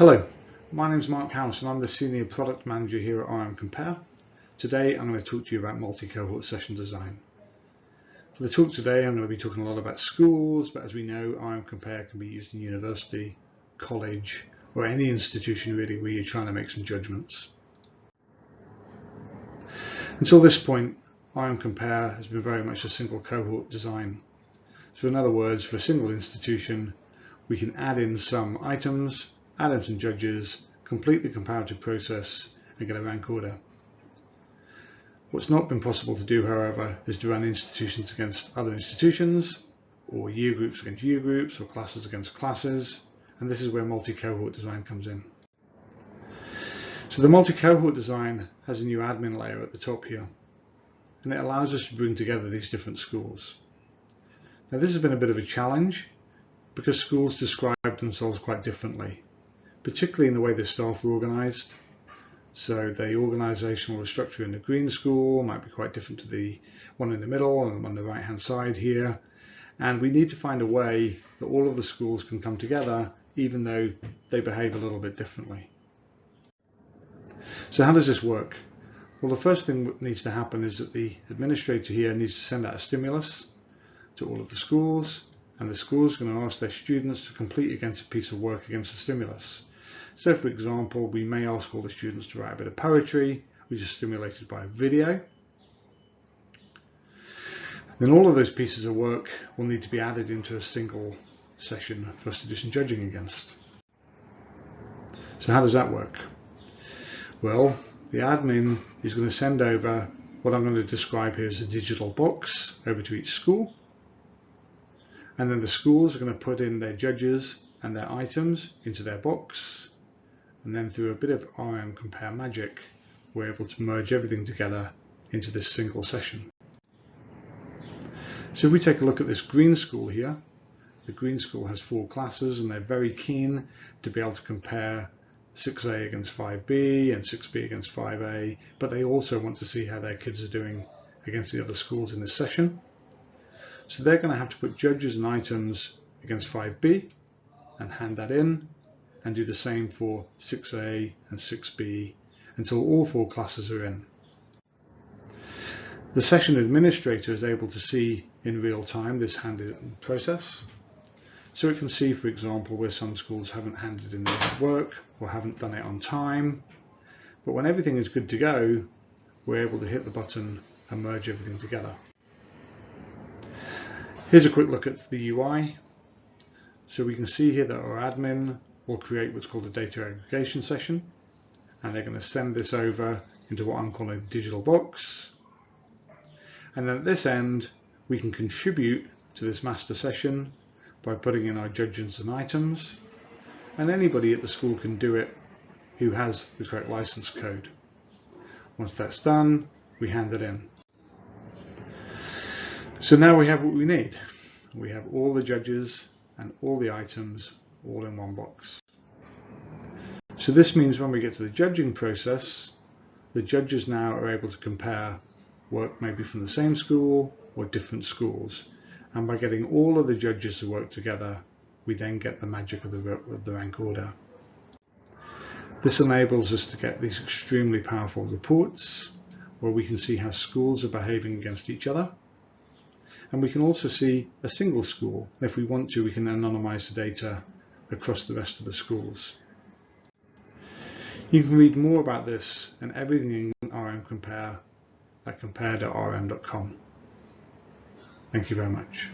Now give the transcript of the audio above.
Hello, my name is Mark House and I'm the Senior Product Manager here at RM Compare. Today I'm going to talk to you about multi-cohort session design. For the talk today I'm going to be talking a lot about schools, but as we know RM Compare can be used in university, college or any institution really where you're trying to make some judgments. Until this point RM Compare has been very much a single cohort design. So in other words, for a single institution we can add in some items, add in some judges, complete the comparative process and get a rank order. What's not been possible to do, however, is to run institutions against other institutions, or year groups against year groups, or classes against classes, and this is where multi-cohort design comes in. So the multi-cohort design has a new admin layer at the top here, and it allows us to bring together these different schools. Now this has been a bit of a challenge because schools describe themselves quite differently, particularly in the way their staff are organised. So the organisational structure in the green school might be quite different to the one in the middle and on the right hand side here. And we need to find a way that all of the schools can come together even though they behave a little bit differently. So how does this work? Well, the first thing that needs to happen is that the administrator here needs to send out a stimulus to all of the schools, and the schools are going to ask their students to complete against a piece of work against the stimulus. So for example, we may ask all the students to write a bit of poetry, which is stimulated by a video. Then all of those pieces of work will need to be added into a single session for us to do some judging against. So how does that work? Well, the admin is going to send over what I'm going to describe here as a digital box over to each school. And then the schools are going to put in their judges and their items into their box. And then through a bit of RM Compare magic, we're able to merge everything together into this single session. So if we take a look at this green school here, the green school has 4 classes and they're very keen to be able to compare 6A against 5B and 6B against 5A, but they also want to see how their kids are doing against the other schools in this session. So they're going to have to put judges and items against 5B and hand that in, and do the same for 6A and 6B until all 4 classes are in. The session administrator is able to see in real time this handed-in process. So it can see, for example, where some schools haven't handed in their work or haven't done it on time. But when everything is good to go, we're able to hit the button and merge everything together. Here's a quick look at the UI. So we can see here that our admin will create what's called a data aggregation session, and they're going to send this over into what I'm calling a digital box. And then at this end, we can contribute to this master session by putting in our judges and items, and anybody at the school can do it who has the correct license code. Once that's done, we hand it in. So now we have what we need. We have all the judges and all the items all in one box. So this means when we get to the judging process, the judges now are able to compare work maybe from the same school or different schools. And by getting all of the judges to work together, we then get the magic of the rank order. This enables us to get these extremely powerful reports where we can see how schools are behaving against each other. And we can also see a single school. If we want to, we can anonymize the data across the rest of the schools. You can read more about this and everything in RM Compare at compare.rm.com. Thank you very much.